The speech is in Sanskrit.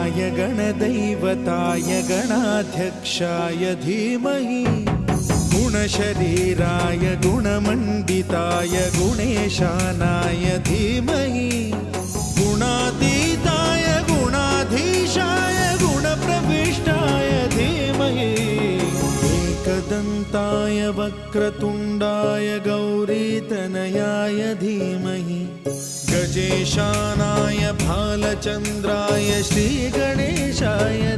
गणाध्यक्षाय गणदैवताय गणाध्यक्षाय धीमहि गुणशरीराय गुणमण्डिताय गुणेशानाय धीमहि गुणातीताय गुणाधीशाय गुणप्रविष्टाय धीमहि एकदन्ताय वक्रतुण्डाय गौरीतनयाय धीमहि गजेशानाय भालचन्द्राय श्रीगणेशाय